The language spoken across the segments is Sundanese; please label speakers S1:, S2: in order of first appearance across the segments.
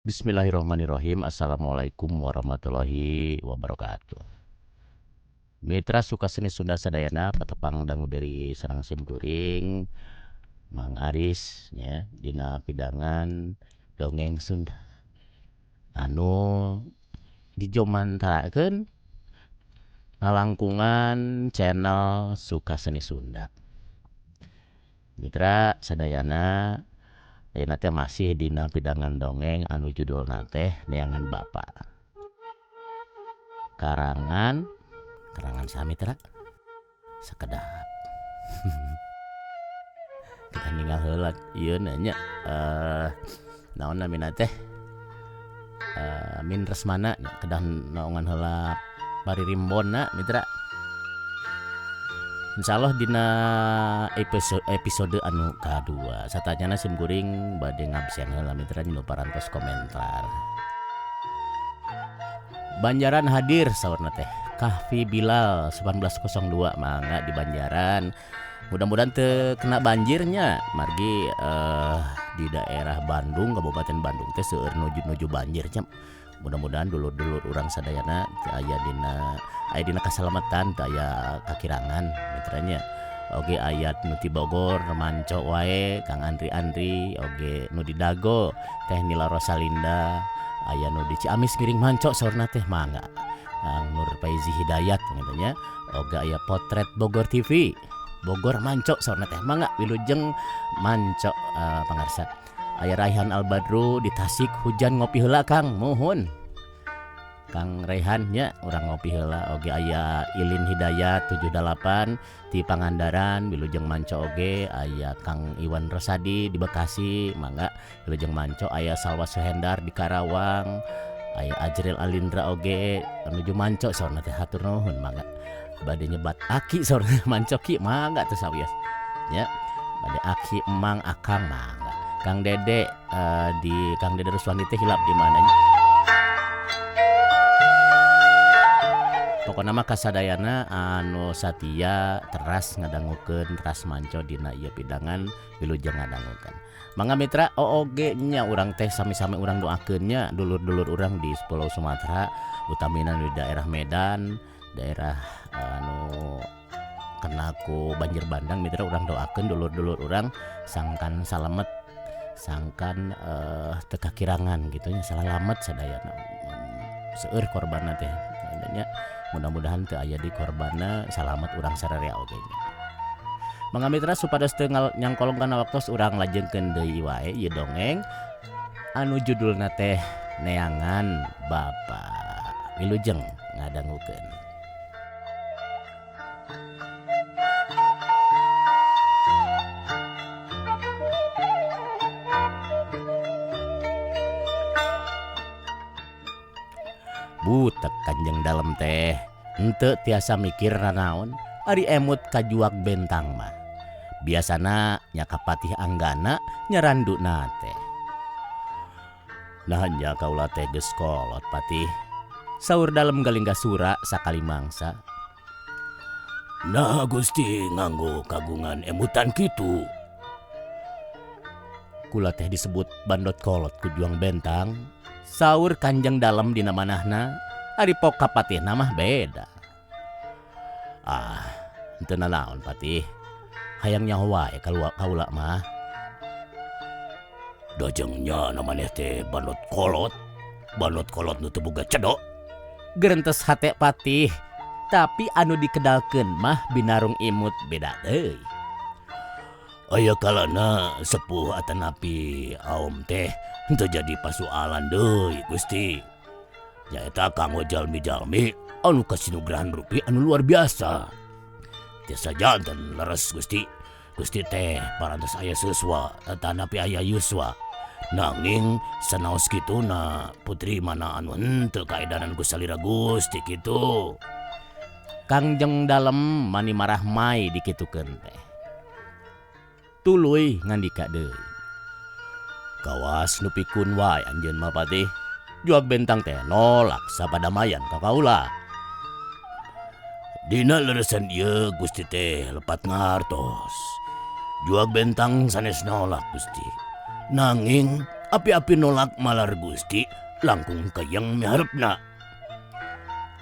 S1: Bismillahirrahmanirrahim. Assalamualaikum warahmatullahi wabarakatuh. Mitra suka seni Sunda sadayana patepang dangu dari sareng simkuring Mang Aris ya dina pidangan dongeng Sunda anu dijomantarakeun ngalangkungan channel Suka Seni Sunda. Mitra sadayana ayeuna teh masih dina pidangan dongeng anu judulna teh Neangan Bapa. Karangan saha mitra? Sakedap. Kita ninggal heula ieu nya naon namina teh? Min Resmana nya kedah naongan heula paririmbonna mitra. Insyaallah dina episode anu kadua satanyana simkuring bade ngabsen heula mitra nu parantos komentar. Banjaran hadir saurna teh Kahfi Bilal 1902 mangga di Banjaran. Mudah-mudahan teu kena banjirnya margi di daerah Bandung Kabupaten Bandung teh seueur nuju banjir nya. Mudah-mudahan dulur-dulur urang sadayana teu aya dina kasalamatan teu aya kakirangan mitranya. Oge ayat nu ti Bogor manco wae Kang Andri oge nu di Dago Teh Nila Rosalinda aya nu di Ciamis ngiring manco saurna teh mangga. Kang Nur Faizi Hidayat katanya oge aya potret Bogor TV Bogor manco saurna teh mangga wilujeng manco pangarsa. Aya Raihan Albadru di Tasik hujan ngopi heula Kang muhun Kang Rehan nya urang ngopi heula. Oge aya Ilin Hidayat 78 di Pangandaran wilujeng manco oge. Aya Kang Iwan Rosadi di Bekasi mangga wilujeng manco. Aya Salwa Suhendar di Karawang. Aya Ajril Alindra oge nuju manco saurna teh hatur nuhun mangga. Bade nyebat aki saurna manco ki mangga teu sawios nya. Bade aki emang akang mangga. Kang Dede di Kang Dede Ruswandi teh hilap di mananya. Pokona mah kasadayana anu satia teras ngadangukeun teras manco dina ieu pidangan wilujeng ngadangukeun. Mangga mitra OOG nya urang teh sami-sami urang doakeun nya dulur-dulur urang di Pulau Sumatera utamina di daerah Medan, daerah anu kena ku banjir bandang mitra urang doakeun dulur-dulur urang sangkan salamet sangkan teu kakirangan gitu nya salamet sadayana. Seueur korbanna teh nya mudah-mudahan teu aya di korbanna salamet urang sararea oge nya. Mangga mitra supados teu nyangkolong kana waktos urang lajengkeun deui wae ieu dongeng anu judulna teh Neangan Bapa. Wilujeng ngadangukeun. Butek Kanjeng Dalem teh henteu tiasa mikir nanaon ari emut kajuak bentang mah biasana nya kapatih anggana nyaranduna teh. Nah nya kaula teh geus kolot patih saur Dalem Galingga Sura sakali mangsa. Nah Gusti nganggo kagungan emutan kitu. Kula teh disebut bandot kolot ku juang bentang. Saur Kanjeng Dalem dina manahna ari pok kapatih mah beda. Henteu nanaon patih hayang nyaho wae kaula mah. Dajengnya namaneh teh bandot kolot nu teu boga cedok. Gerentes hate patih tapi anu dikedalkeun mah binarung imut beda deui. Aya kalana sepuh atanapi aom teh henteu jadi pasualan deui Gusti. Nyaeta kanggo jalmi-jalmi anu kasinugrahan rupi anu luar biasa. Tiasa janten leres Gusti. Gusti teh parantos aya seuswa atanapi aya yuswa. Nanging sanaos kituna putri mana anu henteu kaedanan ku salira Gusti kitu. Kangjeng Dalem mani marah mai dikitukeun teh. Tuluy ngandika deui. Kawas nu pikun wae anjeun mah patih. Juag bentang teh nolak sapadamayan ka kaula. Dina leresan ieu Gusti teh lepat ngartos. Juag bentang sanes nolak Gusti. Nanging
S2: api-api nolak malar Gusti langkung kayang miharepna.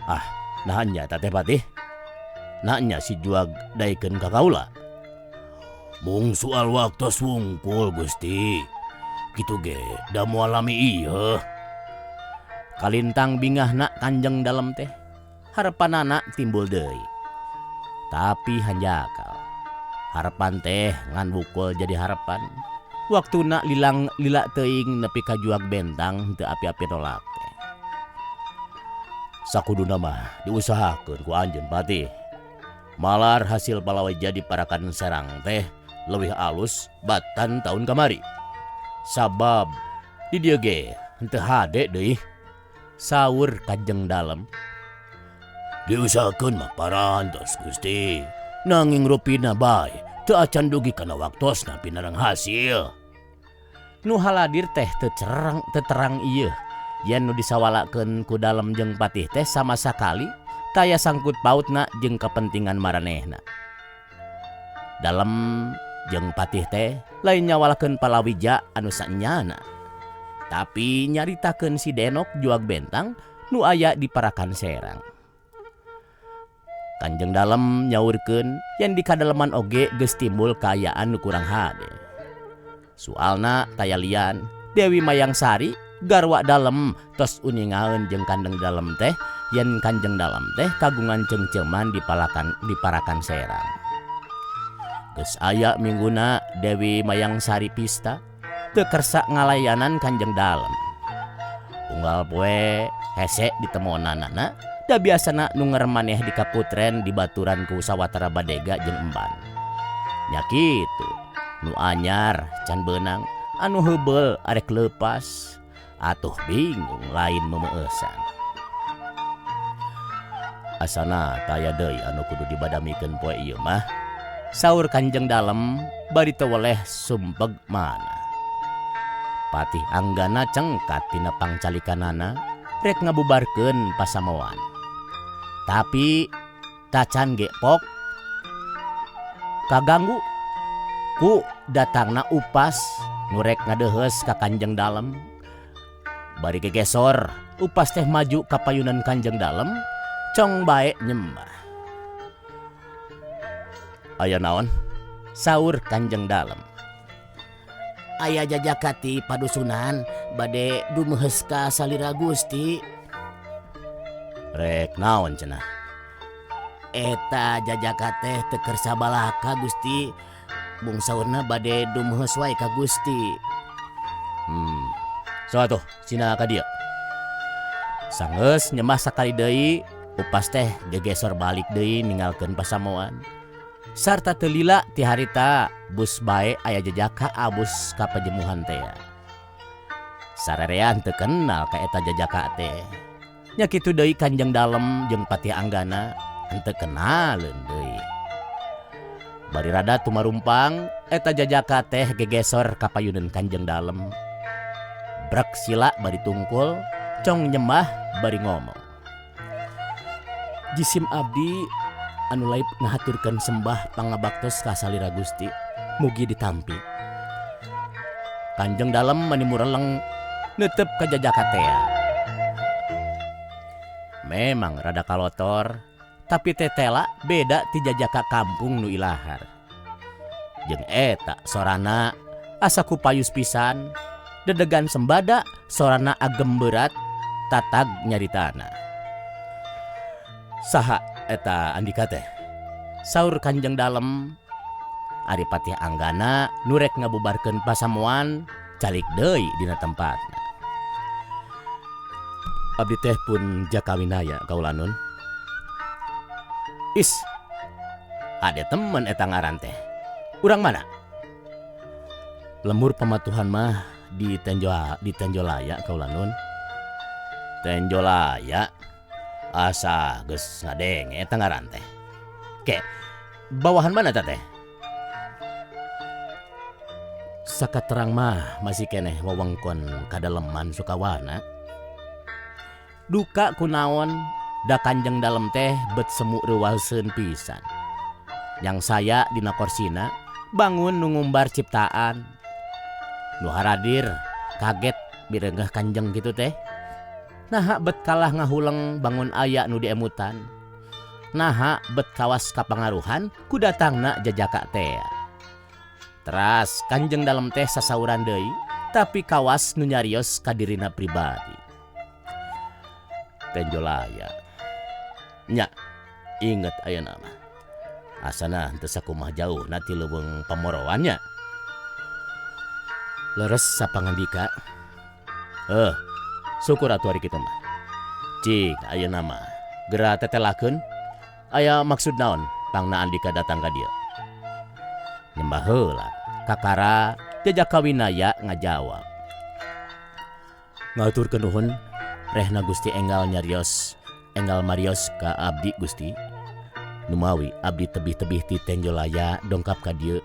S1: Ah, nahanya Tateh Patih. Nanya si juag daikeun ka kaula.
S2: Mung soal waktos wungkul Gusti. Kitu ge da moal lami ieu.
S1: Kalintang bingahna Kanjeng Dalem teh harepanana timbul deui. Tapi hanjakal. Harapan teh ngan wukul jadi harapan. Waktuna lilang lila teuing nepi ka juag bentang teu api-api nolak teh.
S2: Sakuduna mah diusahakeun ku anjeun Patih. Malar hasil palawija di Parakan Serang teh leuwih alus batan tahun kamari. Sabab di dieu ge henteu hade deui,
S1: saur Kanjeng Dalem.
S2: Diusahakeun mah parantos Gusti. Nanging rupina bae teu acan dugi kana waktosna pinarang hasil.
S1: Nu haladir teh teu terang ieu. Yen nu disawalakeun ku Dalem jeung Patih teh sama sakali taya sangkut pautna jeung kepentingan maranehna. Dalem jeung Patih teh lain nyawalakeun palawija anu saenyana. Tapi nyaritakeun si Denok juag bentang nu aya di Parakan Serang. Kanjeng Dalem nyaurkeun yen di kadaleman oge geus timbul kaayaan nu kurang hade. Soalna taya lian Dewi Mayang Sari garwa Dalem tos uningaeun jeung Kanjeng Dalem teh yen Kanjeng Dalem teh kagungan cengceman di Parakan Serang. Geus aya mingguna Dewi Mayang Sari pista teu kersa ngalayanan Kanjeng Dalem. Unggal poe hese ditemonanana da biasana nu maneh di kaputren dibaturan ku sawatara badega jeung emban. Nya kitu, nu anyar can beunang, anu heubeul arek leupas, atuh bingung lain memeueusan. Asana taya deui anu kudu dibadamikeun poe ieu mah, saur Kanjeng Dalem bari teu weleh sumpeg mana. Patih anggana cengkat tina pangcalikanana rek ngabubarkeun pasamoan. Tapi tacan ge pok kaganggu ku datangna upas ngurek ngadeheus ka Kanjeng Dalem. Bari gegesor upas teh maju ka payunan Kanjeng Dalem cong bae nyembah.
S2: Aya naon?
S1: Saur Kanjeng Dalem.
S3: Aya jajakati padusunan bade dumeheus ka salira Gusti.
S2: Rek naon cenah?
S3: Eta jajaka teh teu keur sabalaka Gusti. Bung saurna bade dumeheus wae ka Gusti.
S2: So atuh cina ka dieu.
S1: Sanggeus nyembah sakali deui, upas teh gegesor balik deui ninggalkeun pasamoan. Sarta teu lila ti harita bus bae aya jajaka abus ka pajemuhan teh. Sarerean teu kenal ka eta jajaka teh. Nya kitu deui Kanjeng Dalem jeung Patih Anggana henteu kenaleun deui. Bari rada tumarumpang eta jajaka teh gegesor ka payunan Kanjeng Dalem. Brek sila bari tungkul, cong nyembah bari ngomong. Jisim abdi anu laib ngahaturkeun sembah pangabaktos ka salira Gusti mugi ditampi. Kanjeng Dalem mani mureleng neuteup ka jajaka teh. Memang rada kalotor, tapi tetela beda ti jajaka kampung nu ilahar. Jeung eta sorana asa kupayus pisan, dedegan sembada sorana agem berat tatag nyaritana. Saha eta Andika teh? Saur Kanjeng Dalem. Ari Patih Anggana nurek ngabubarkeun pasamuan calik deui dina tempatna. Abdi teh pun jakawinaya kaulanun. Is, ade temen eta ngaran teh. Urang mana? Lemur pamatuhan mah di Tenjolaya kaulanun.
S2: Tenjolaya? Asa geus ngadenge eta ngaran teh.
S1: Ke, bawahan mana teh? Sakaterang mah masih keneh wewengkon kadaleman Sukawana. Duka kunaon da Kanjeng Dalem teh bet semu reuwalseun pisan. Yang saya dina korsina bangun nu ngumbar ciptaan. Nu haradir kaget birenggah Kanjeng gitu teh. Naha bet kalah ngahuleng bangun aya nu diemutan. Naha bet kawas kapangaruhan ku datangna jajaka teh. Teras Kanjeng Dalem teh sasauran deui tapi kawas nu nyarios ka dirina pribadi.
S2: Tenjolaya. Nya, inget ayeuna mah. Asana henteu sakumaha jauhna ti leuweung Pamorowannya.
S1: Leres sapangandika.
S2: Syukur atuh ari kitu mah. Cik ayeuna mah geura tetelakeun aya maksud naon pangna Andika datang ka dieu.
S1: Nyembah heula kakara Jajaka Winaya ngajawab. Ngaturkeun nuhun rehna Gusti enggal nyarios enggal marios ka abdi Gusti. Numawi abdi tebih-tebih ti Tenjolaya dongkap ka dieu.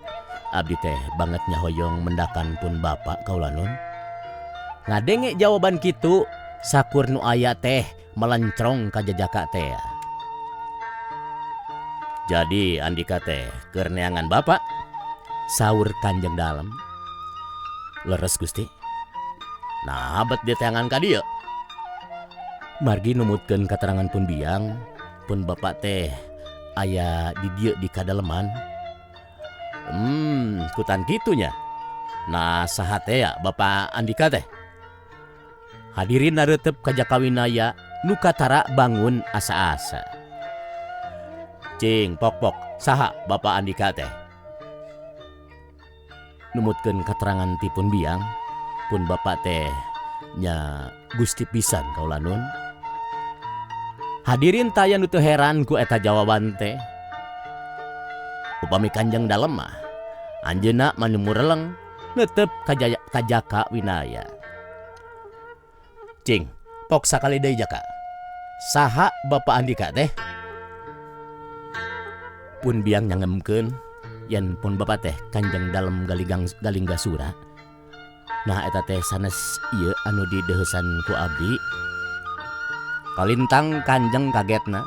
S1: Abdi teh banget nyahoyong mendakan pun bapak kaulanun. Ngadenge jawaban kitu sakur nu aya teh melencrong ka Jajaka teh.
S2: Jadi Andika teh keur neangan bapak?
S1: Saur Kanjeng Dalem. Leres Gusti.
S2: Nah bet dia teangan ka dieu.
S1: Margi numutkeun katerangan pun biang pun bapak teh aya di dieu di kadaleman.
S2: Kutan kitunya. Nah saha teh ya Bapak Andika teh?
S1: Hadirin nareuteup ka Jaka Winaya nu katara bangun asa-asa.
S2: Cing pok saha Bapak Andika teh?
S1: Numutkeun katerangan ti pun biang pun bapak teh nya Gusti pisan kaulanun. Hadirin taya nu teu heran ku eta jawaban teh. Upami Kanjeng Dalem mah anjeunna manu mureleng neuteup ka Jaka Winaya.
S2: Cing, pok sakali deui Jaka.
S1: Saha Bapak Andika teh? Pun biang nyangemkeun yen pun bapak teh Kanjeng Dalem Galinggasura. Nah eta teh sanes ieu anu dideuheusan ku abdi. Kalintang Kanjeng kagetna.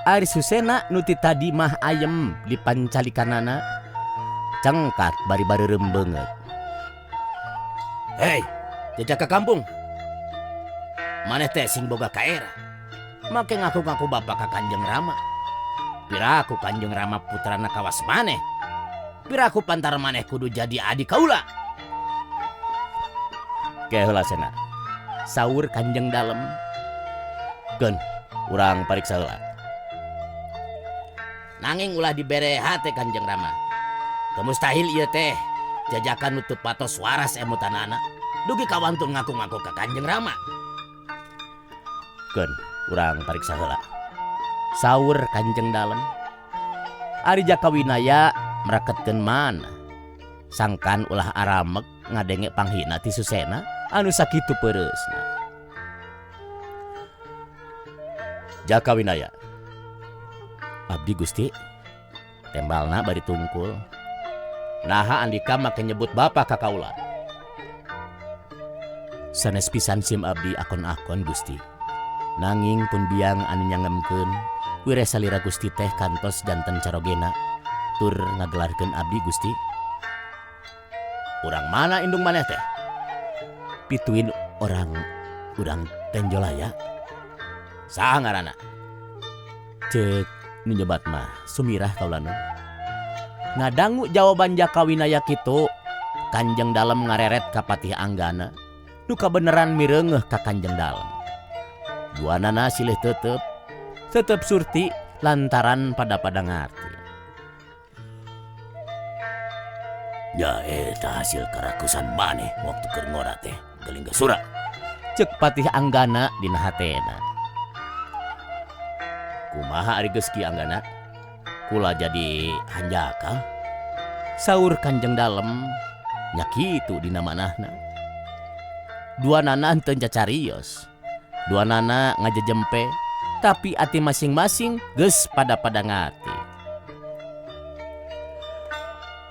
S1: Ari susena nu ti tadi mah ayem di pancalikanana cengkat bari-bari rembeungeut.
S3: Hei, Jajaka kampung. Maneh teh sing boga kaera. Make ngaku-ngaku bapak ka Kanjeng Rama. Piraku Kanjeng Rama putrana kawas maneh. Piraku pantar maneh kudu jadi adik kaula.
S2: Keheula cenah.
S1: Saur Kanjeng Dalem.
S2: Keun, urang pariksa heula.
S3: Nanging ulah dibere hate Kanjeng Rama. Kemustahil ieu teh Jajaka nu teu patos waras emutanana. Dugi kawantun ngaku-ngaku ka Kanjeng Rama.
S2: Keun, urang pariksa heula.
S1: Saur Kanjeng Dalem. Ari Jaka Winaya mraketkeun mana? Sangkan ulah aramek ngadenge panghina ti susena anu sakitu peureusna.
S2: Jaka Winaya.
S1: Abdi Gusti. Tembalna bari tungkul.
S2: Naha Andika make nyebut bapak ka kaula?
S1: Sanes pisan sim abdi akon-akon Gusti. Nanging pun biang anu nyangemkeun wire salira Gusti teh kantos janten carogena tur ngagelarkeun abdi Gusti.
S2: Urang mana indung maneh teh?
S1: Pituin urang Tenjolaya.
S2: Saha ngaranna?
S1: Ceuk nu nyebat mah Sumirah kaulanun. Ngadangu jawaban Jaka Winaya kitu, Kanjeng Dalem ngareret ka Patih Anggana nu kabeneran mireungeuh ka Kanjeng Dalem. Duanana silih tetep surti lantaran pada ngarti.
S3: Ya eta hasil karakusan maneh waktu keur ngora teh Galinggasura.
S1: Ceuk Patih Anggana dina hatena.
S2: Kumaha ari geus ki Anggana? Kula jadi hanjaka?
S1: Saur Kanjeng Dalem nya kitu dina manahna. Duanana henteu cacarios. Duanana ngajejempe tapi ati masing-masing geus pada ngati.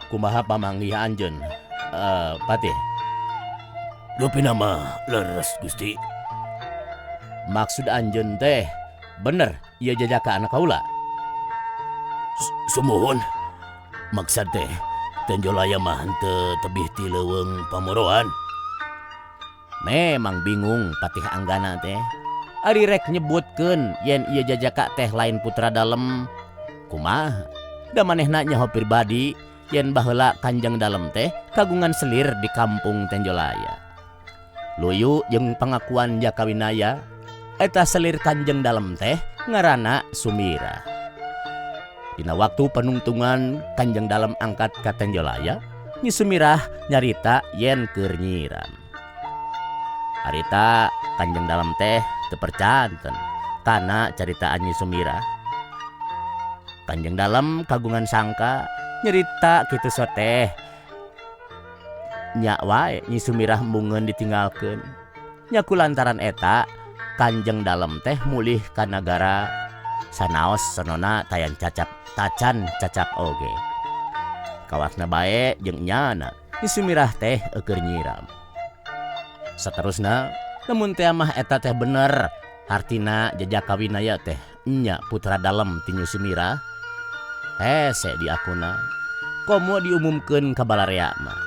S2: Kumaha pamanggih anjeun? Patih.
S3: Rupina mah leres Gusti.
S2: Maksud anjeun teh bener ieu Jajaka anak kaula?
S3: Sumuhun. Maksud teh Tenjolaya mah henteu tebih ti leuweung Pamoroan.
S1: Memang bingung patih anggana teh. Ari rek nyebutkeun yen ieu jajaka teh lain putra dalem. Kumaha? Da manehna nyaho pribadi yen baheula Kanjeng Dalem teh kagungan selir di kampung Tenjolaya. Luyu jeung pangakuan Jakawinaya eta selir Kanjeng Dalem teh ngaranna Sumira. Dina waktu penungtungan Kanjeng Dalem angkat ka Tenjolaya, Nyi Sumirah nyarita yen keur nyiram. Harita Kanjeng Dalem teh teu percanten kana caritaan Nyi Sumirah. Kanjeng Dalem kagungan sangka nyerita kitu soteh nya wae Nyi Sumirah mungeun ditinggalkeun. Nya kulantaran eta Kanjeng Dalem teh mulih ka nagara sanaos sonona tacan cacap oge. Kawasna bae jeung nyana Nyi Sumirah teh keur nyiram. Saterusna lamun teh mah eta teh bener artina Jakawinaya teh nya putra dalem ti Nyi Sumirah, hese diakuna komo diumumkeun ka balarea mah.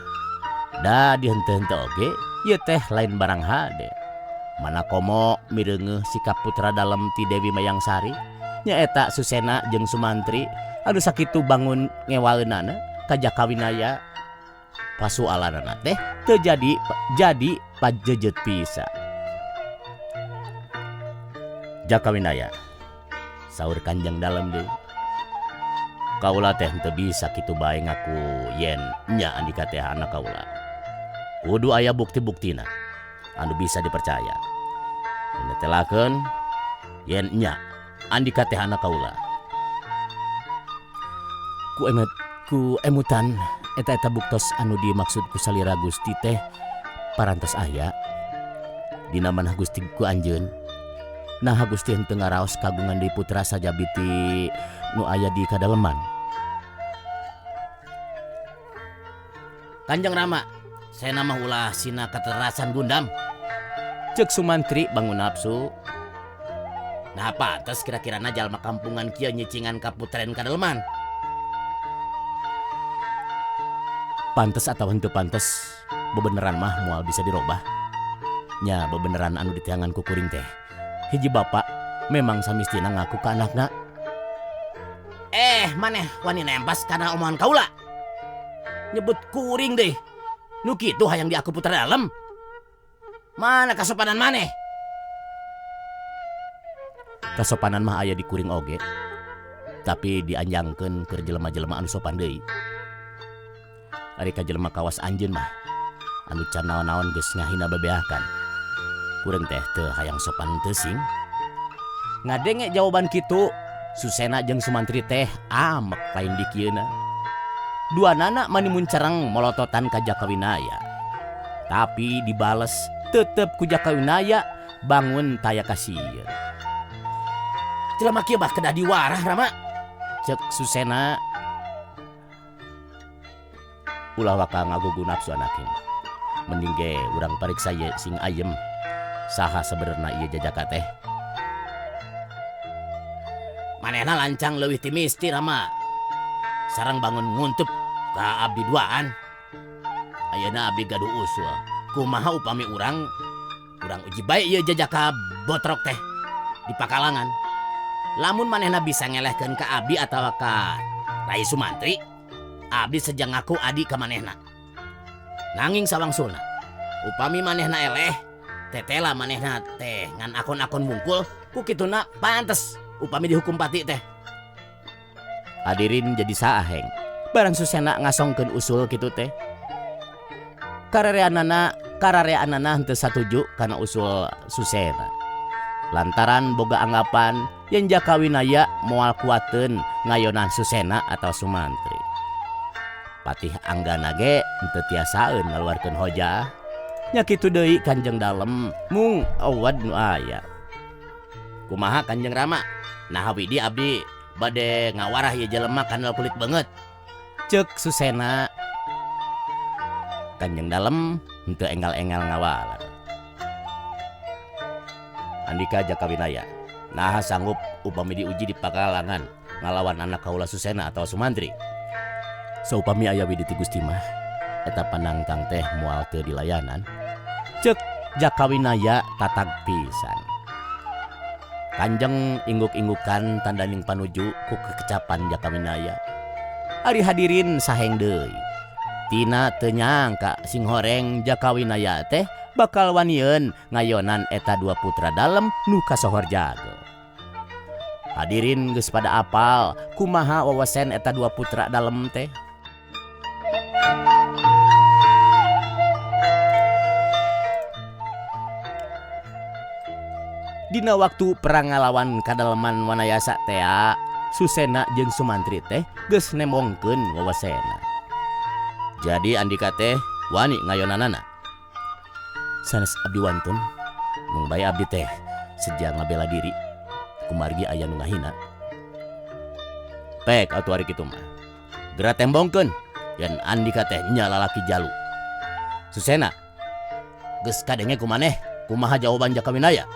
S1: Da dihenteu-henteu oge ieu teh lain barang hade. Mana komo mireungeuh sikap putra dalem ti Dewi Mayangsari nyaeta Susena jeung Sumantri anu sakitu bangun ngewaeunana ka Jakawinaya. Pasualanana teh teu jadi pajejet pisan. Jakawinaya, saur Kanjeng Dalem deui, kaula teh teu bisa kitu bae ngaku yen nya Andika teh anak kaula. Kudu aya bukti-buktina anu bisa dipercaya. Netelakeun yen nya Andika teh anak kaula. Ku emutan eta buktos anu dimaksud ku salira Gusti teh parantos aya dina manah Gusti ku anjeun. Nah Gusti henteu ngaraos kagungan di putra sajabiti nu aya di kadaleman.
S3: Kanjeng Rama, saya nama ulah sina keterasan Gundam.
S1: Cek Sumantri bangun nafsu.
S3: Nah pantes kira-kirana jalma kampungan kieu nyicingan ka putren kadaleman.
S1: Pantes atau henteu pantes, bebeneran mah moal bisa dirobah. Nya bebeneran anu diteangan ku kuring teh hiji bapak memang samistina ngaku ka anakna.
S3: Maneh wani nembas kana omongan kaula. Nyebut kuring deh. Nu kitu hayang di aku putra dalem. Mana kasopanan maneh?
S1: Kasopanan mah aya di kuring oge, tapi dianjangkeun keur jelema-jelema anu sopan deui. Ari ka jelema kawas anjeun mah anu can naon-naon geus ngahina bebeakan. Kuring teh teu hayang sopan teuing. Ngadenge jawaban kitu, Susena jeung Sumantri teh amek lain di kieuna. Duanana mani muncereng molototan ka Jakawinaya. Tapi dibales tetep ku Jakawinaya bangun taya kasieun.
S3: Jelema kieu bah kedah diwarah Rama.
S1: Cek Susena, ulah waka ngagugu nafsu anakin. Mending ge urang pariksa ye sing ayem saha sebenarnya ieu jajaka teh.
S3: Manehna lancang leuwih ti misti Rama. Sareng bangun nguntup ka abdi duaan. Ayeuna abdi gaduh usul. Kumaha upami urang uji bae ieu jajaka botrok teh di pakalangan. Lamun manehna bisa ngelehkeun ka abdi atawa ka Rai Sumantri, abdi sejang ngaku adi ka manehna. Nanging sawangsulna, upami manehna eleh, tetela manehna teh ngan akon-akon mungkul, ku kituna pantes upami dihukum pati teh.
S1: Hadirin jadi saaheng, barang Susena ngasongkeun usul kitu teh. Karareanana henteu satuju kana usul Susena. Lantaran boga anggapan yen Jakawinaya moal kuateun ngayonan Susena atau Sumantri. Patih anggana ge henteu tiasaeun ngaluarkeun hojah. Nya kitu deui Kanjeng Dalem mung awad nu aya.
S3: Kumaha Kanjeng Rama? Nah widi abdi bade ngawarah ieu jelema kandel kulit banget.
S1: Cek Susena. Kanjeng Dalem henteu enggal-enggal ngawalar. Andika Jakawinaya, nah sanggup upami diuji di pakalangan ngalawan anak kaula Susena atau Sumantri. Saupami aya widi ti Gusti mah eta panangtang teh moal teu dilayanan. Cek Jakawinaya tatag pisan. Kanjeng ingguk-inggukan tandaning panuju ku kekecapan Jakawinaya. Ari hadirin saheng deui. Tina teu nyangka sing horeng Jakawinaya teh bakal wanieun ngayonan eta dua putra dalem nu kasohor jago. Hadirin geus pada apal kumaha wawasen eta dua putra dalem teh. Dina waktu perang ngalawan kadaleman Wanayasa teh, Susena jeung Sumantri teh geus nemongkeun wawasena. Jadi Andika teh wani ngayonanana. Sanes abdi wantun, mung bae abdi teh sejak ngabela diri, kumargi aya nu ngahina. Pek atuh ari kitu mah. Gera tembongkeun yen Andika teh nya lalaki jalu. Susena, geus kadenge kumaneh kumaha jawaban Jakawinaya?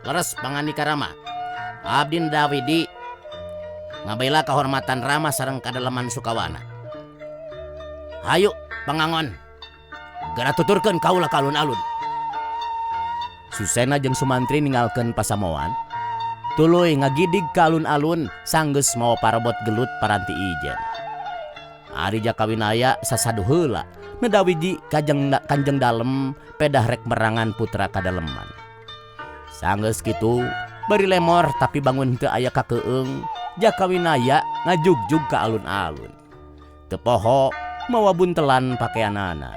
S1: Leres pangandika Rama. Abdi Dawidi ngabela kahormatan Rama sareng kadaleman Sukawana. Hayu pangangon, gara tuturkeun kaula ka alun-alun. Susena jeung Sumantri ninggalkeun pasamoan, tuluy ngagidig ka alun-alun sanggeus mawa parabot gelut paranti ijen. Ari Jakawinaya sasadu heula nedawiji kanjeng dalem pedah rek merangan putra kadaleman. Sanggeus kitu bari lemor tapi bangun teu aya kakeueung, Jakawinaya ngajugjug ka alun-alun. Teu poho mawa buntelan pakaianana.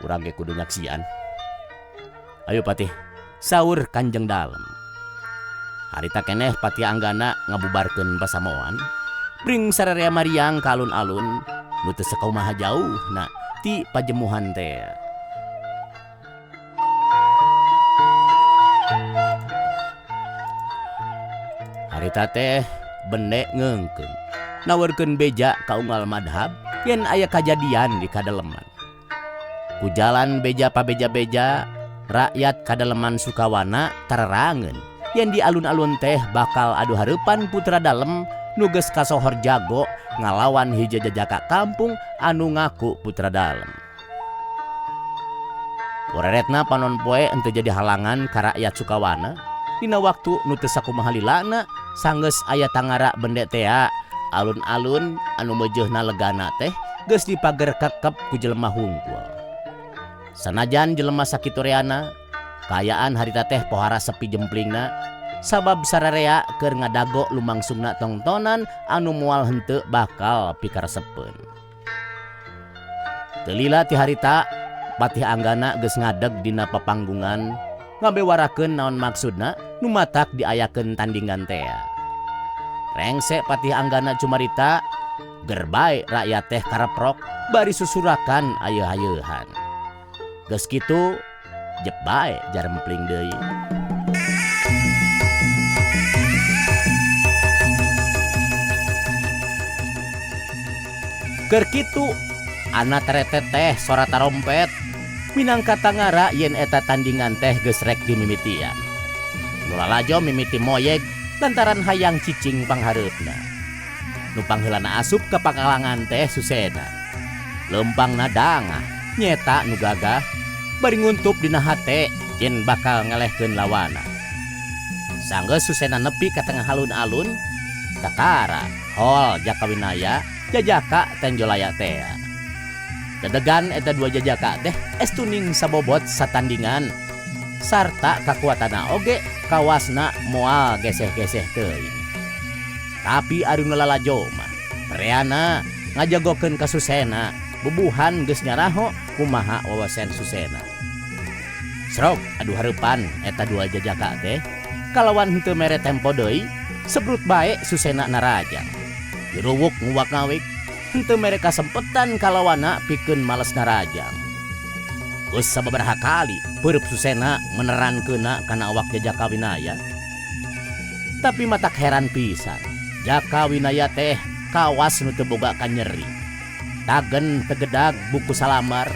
S1: Urang ge kudu nyaksian. Ayo Patih, saur kanjeng dalem. Harita keneh Patih Anggana ngabubarkeun pasamoan, bring sararea Mariang ka alun-alun nu teu sakumaha jauhna ti pajemuhan teh. Harita teh bende ngeungkeun nawarkeun beja ka unggal madhab yen aya kajadian di kadaleman. Ku jalan beja pabeja-beja, rakyat kadaleman Sukawana tarerangeun yen di alun-alun teh bakal adu hareupan putra dalem nu geus kasohor jago ngalawan hiji jajaka kampung anu ngaku putra dalem. Poreretna panon poe henteu jadi halangan ka rakyat Sukawana dina waktu nu teu sakumaha lilana sanggeus aya tangara bende teh alun-alun anu meujeuna legana teh geus dipager kekep ku jelema hungkul. Sanajan jelema sakitureana, kaayaan harita teh pohara sepi jemplingna sabab sararea keur ngadago lumangsungna tongtonan anu moal henteu bakal pikaresepeun. Teu lila ti harita Patih Anggana geus ngadeg dina papanggungan ngabewarakeun naon maksudna nu matak diayakeun tandingan teh. Rengse Patih Anggana cumarita gerbae rakyat teh kareprok bari susurakan ayeuh-ayeuhan. Geus kitu jep bae jarempling deui. Keur kitu ana terete teh sora tarompet minangka tangara yen eta tandingan teh geus rek dimimitian. Nu lalajo mimiti moyeg lantaran hayang cicing panghareupna. Nu pangheulana asup ka pakalangan teh Susena. Lempangna dangah nyeta nu gagah bari nguntup dina hate yen bakal ngelehkeun lawana. Sanggeus Susena nepi ka tengah alun-alun, takara hol Jakawinaya jajaka tenjolaya teh. Dedegan eta dua jajaka teh estuning sabobot satandingan sarta kakuatana oge kawasna moal geseh-geseh teuing. Tapi ari nu lalajo mah reana ngajagokeun ka Susena bubuhan geus nyaraho kumaha wawasen Susena. Srog adu hareupan eta dua jajaka teh kalawan henteu mere tempo deui sebrut bae Susena narajang. Diruwuk nguwak ngawik henteu mere kasempetan kalawana pikeun males narajang. Geus sababaraha kali peurup Susena menerankeunna kana awak Jakawinaya. Tapi matak heran pisan, Jakawinaya teh kawas nu teu boga kanyeri. Tagen tegedag buku salamar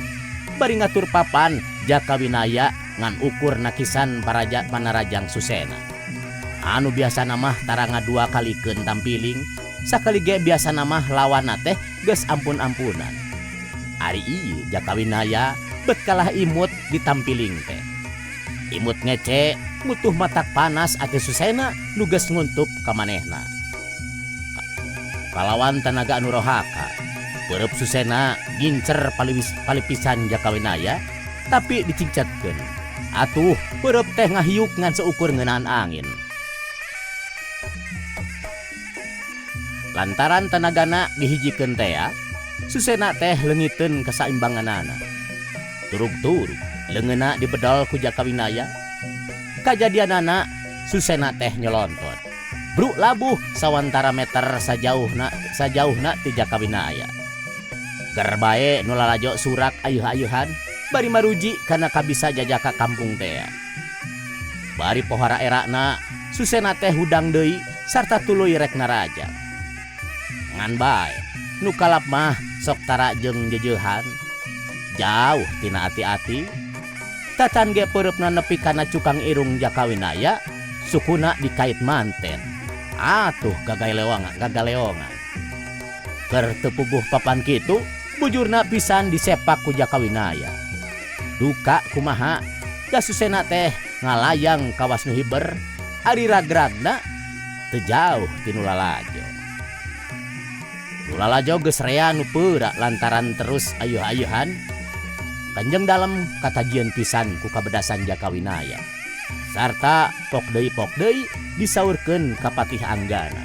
S1: bari ngatur papan Jakawinaya ngan ukur nakisan paraja panarajang Susena. Anu biasana mah taranga dua kalikeun tampiling, sakali ge biasana mah lawanna teh geus ampun-ampunan. Ari ieu Jakawinaya
S3: bet kalah imut ditampiling teh. Imut ngece mutuh matak panas ati Susena nugas nguntup ka manehna. Kalawan tenaga anu rohaka, beureub Susena gincer palipisan Jakawinaya tapi dicingcetkeun. Atuh beureub teh ngahiuk ngan seukur ngeunaan angin. Lantaran tenagana dihijikeun teh, Susena teh leungiteun kasaimbanganana. Turug-turug leungeunna dibedol ku Jakawinaya. Kajadianana Susena teh nyelontot. Bruk labuh sawantara meter sajauhna ti Jakawinaya. Ger bae nu lalajo surak ayeuh-ayeuhan bari maruji kana kabisa jajaka kampung teh. Bari pohara erakna Susena teh hudang deui sarta tuluy rek naraja. Ngan bae nu kalap mah sok tara jeung jejeuhan jauh tina ati-ati. Tacan ge peureupna nepi kana cukang irung Jakawinaya sukuna dikait manten. Atuh gagaleongan. Keur teu puguh papan kitu bujurna pisan disepak ku Jakawinaya. Duka kumaha da Susena teh ngalayang kawas nu hiber ari ragragna teu jauh ti nu lalajo. Nu lalajo geus rea nu peurak lantaran terus ayeuh-ayeuhan. Kanjeng dalem katajieun pisan ku kabedasan Jakawinaya. Sarta pok deui disaurkeun ka Patih Anggana.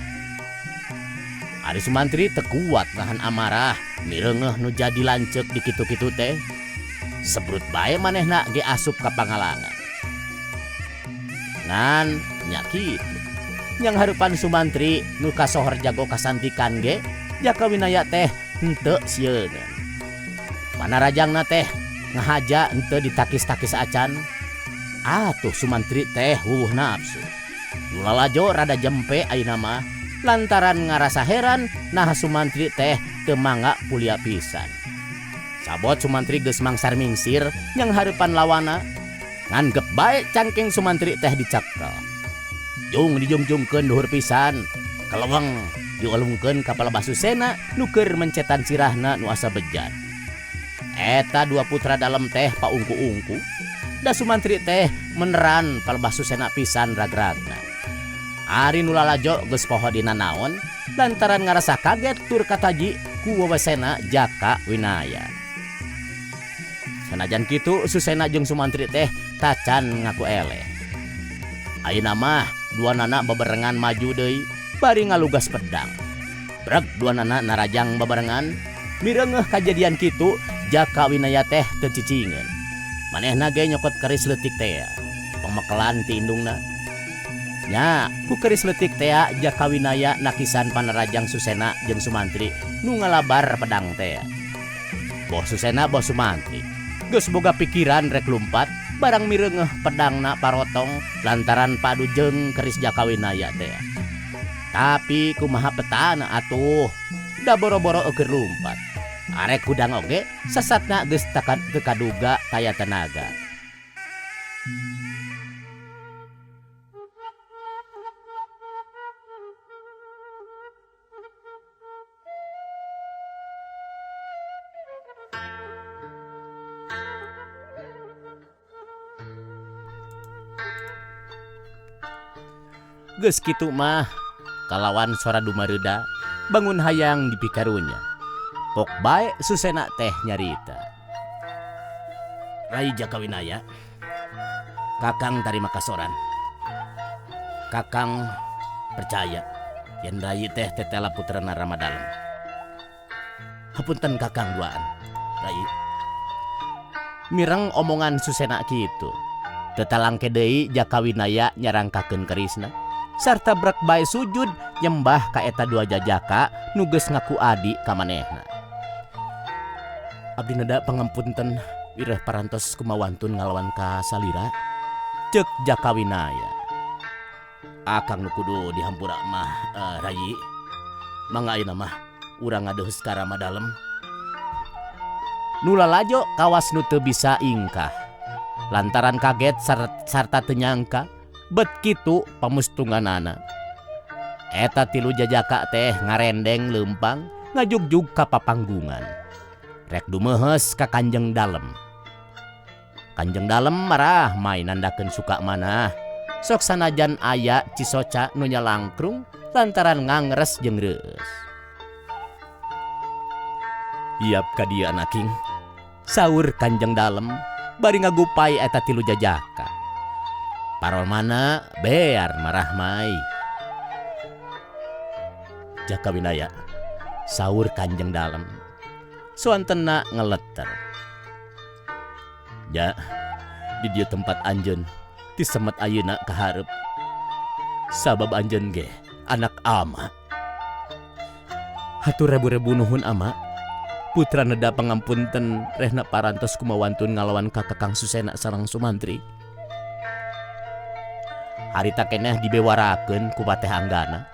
S3: Ari Sumantri teu kuat nahan amarah mireungeuh nu jadi lanceuk di kitu-kitu teh. Sebrut bae manehna ge asup ka pangalangan. Ngan nya kitu. Nyang hareupan Sumantri nu kasohor jago kasantikan ge Jakawinaya teh henteu sieungeun. Panarajangna teh ngahaja henteu ditakis-takis acan. Atuh Sumantri teh wuwuh nafsu. Nu lalajo rada jempe ayeuna mah lantaran ngarasa heran nah Sumantri teh teu mangga kuliah pisan. Sabot Sumantri geus mangsar mingsir nyang hareupan lawana nganggep bae cangking Sumantri teh dicekel. Jung dijungjungkeun dhuhur pisan, keleweng diulungkeun ka palebah Susena nu keur mencetan sirahna nu asa bejan. Eta dua putra dalem teh paungku-ungku. Da Sumantri teh meneran palebah Susena pisan ragragna. Ari nu lalajo geus poho dina naon lantaran ngarasa kaget tur kataji ku wewesena Jakawinaya. Sanajan kitu Susena jeung Sumantri teh tacan ngaku eleh. Ayeuna mah duanana bebarengan maju deui bari ngalugas pedang. Breg duanana narajang bebarengan mireungeuh kajadian kitu Jakawinaya teh teu cicingeun. Manehna ge nyokot keris leutik teh pamekelan ti indungna. Nya ku keris leutik teh Jakawinaya nakisan panerajang Susena jeung Sumantri nu ngalabar pedang teh. Boh Susena boh Sumantri geus boga pikiran rek lumpat barang mireungeuh pedangna parotong lantaran padu jeung keris Jakawinaya teh. Tapi kumaha petana atuh da boro-boro keur lumpat. Arek hudang oge sasatna geus teu kaduga kaya tenaga. Geus kitu mah kalawan sora dumareuda bangun hayang dipikarunya. Pok bae Susena teh nyarita. Rai Jakawinaya, Kakang tarima kasoran. Kakang percaya yen Rai teh tetela putrana Ramadalem. Hapunten Kakang duaan, Rai. Mireng omongan Susena kitu. Tetalangke deui Jakawinaya nyarangkakeun kerisna. Sarta brek bae sujud nyembah ka eta dua jajaka nu geus ngaku adi ka manehna. Abdi nada pangampunten wireh parantos kumawantun ngalawan ka salira, ceuk Jakawinaya. Akang nu kudu dihampura mah Rayi. Mangga ayeuna mah urang ngadeus ka Ramadalem. Nu lalajo kawas nu teu bisa ingkah. Lantaran kaget sarta teu nyangka bet kitu pamustunganana. Eta tilu jajaka teh ngarendeng leumpang ngajugjug ka papanggungan. Rek dumehes ka Kanjeng dalem.
S1: Kanjeng Dalem marah main nandakeun suka manah. Sok sanajan aya cisoca nu nyalangkrung lantaran ngangres jeung reus. Iap ka dieu anaking, saur Kanjeng Dalem bari ngagupai eta 3 jajaka. Paromana bear marah mai. Jaka Winaya, saur Kanjeng Dalem, suantena ngeleter. Ya, di dieu tempat anjeun ti semet ayeuna ka hareup. Sabab anjeun ge anak ama. Hatur rebu-rebu nuhun ama. Putra neda pangampunten rehna parantos kumawantun ngalawan ka Kakang Susena sareng Sumantri. Harita keneh dibewarakeun ku Pateh Anggana.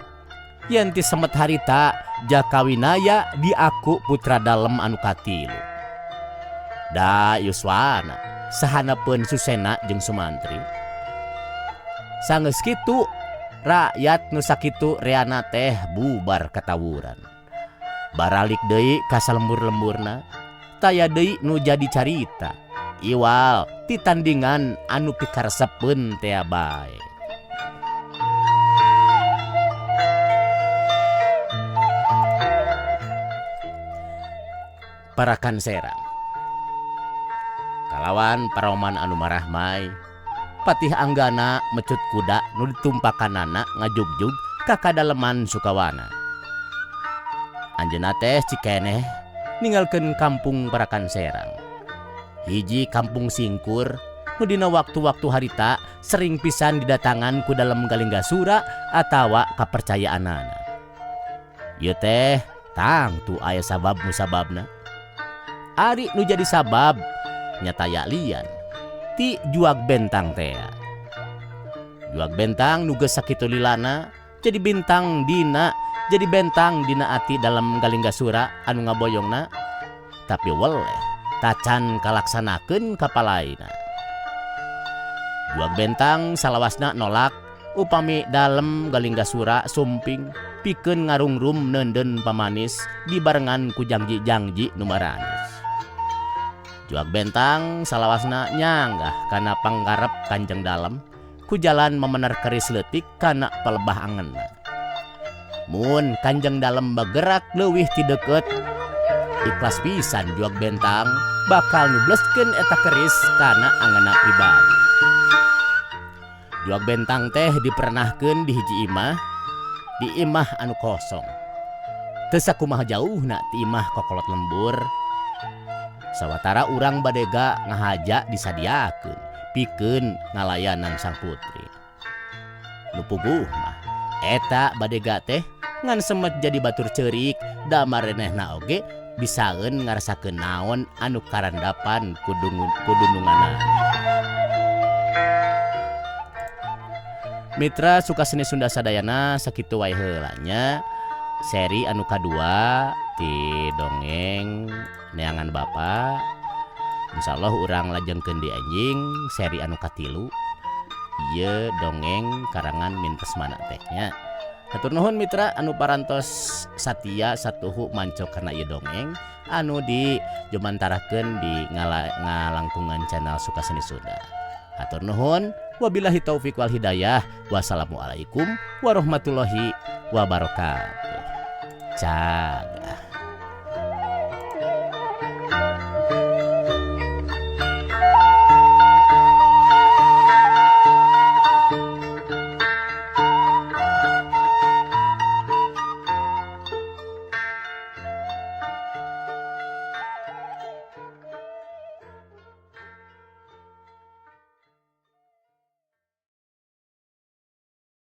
S1: Yen ti semet harita Jaka Winaya diaku putra dalem anu katilu. Da yuswana sahanapeun Susena jeung Sumantri. Sanggeus kitu rakyat nu sakitu reana teh bubar katawuran. Baralik deui ka salembur-lemburna, taya deui nu jadi carita. Iwal ti tandingan anu pikaresepeun teh bae. Parakan Serang. Kalawan paroman anu marah mai, Patih Anggana mecut kuda nu ditumpakanana ngajugjug ka kadaleman Sukawana. Anjeunna teh cikeneh ninggalkeun kampung Parakan Serang. Hiji kampung singkur nu dina waktu-waktu harita sering pisan didatangan ku dalem Galinggasura atawa kapercayaanana. Ieu teh tangtu aya sabab musababna. Ari nu jadi sabab nyataya lian ti Juag Bentang teh. Juag Bentang nu geus sakitu lilana jadi bintang dina ati dalam Galinggasura anu ngaboyongna, tapi weleh tacan kalaksanakeun kapalaina. Juag Bentang salawasna nolak upami dalem Galinggasura sumping pikeun ngarungrum neundeun pamanis dibarengan ku janji-janji nu maranis. Juag Bentang salawasna nyanggah kana panggarep Kanjeng Dalem ku jalan memener keris leutik kana palebah angeunna. Mun Kanjeng Dalem bergerak leuwih ti deukeut, ikhlas pisan Juag Bentang bakal nubleskeun eta keris kana angeunna pribadi. Juag Bentang teh dipernahkeun di hiji imah, di imah anu kosong. Teu sakumaha jauhna ti imah kokolot lembur. Sawatara urang badega ngahaja disadiakeun pikeun ngalayanan sang putri. Nu puguh mah eta badega teh ngan semet jadi batur ceurik da marenehna oge bisaeun ngarasakeun naon anu karandapan ku dununganna. Mitra Sukaseni Sunda Sadayana sakitu wae heula nya seri anu kadua ti dongeng neangan Bapa. Insyaallah urang lajengkeun di anjing seri anu katilu. Ieu dongeng karangan Mintes Mana teh nya. Hatur nuhun mitra anu parantos satia satuhu mancok kana ieu dongeng anu di jomantarakeun di ngalangkungan channel Sukaseni Sunda. Hatur nuhun, wabillahi taufik wal hidayah. Wassalamualaikum warahmatullahi wabarakatuh. Jaga.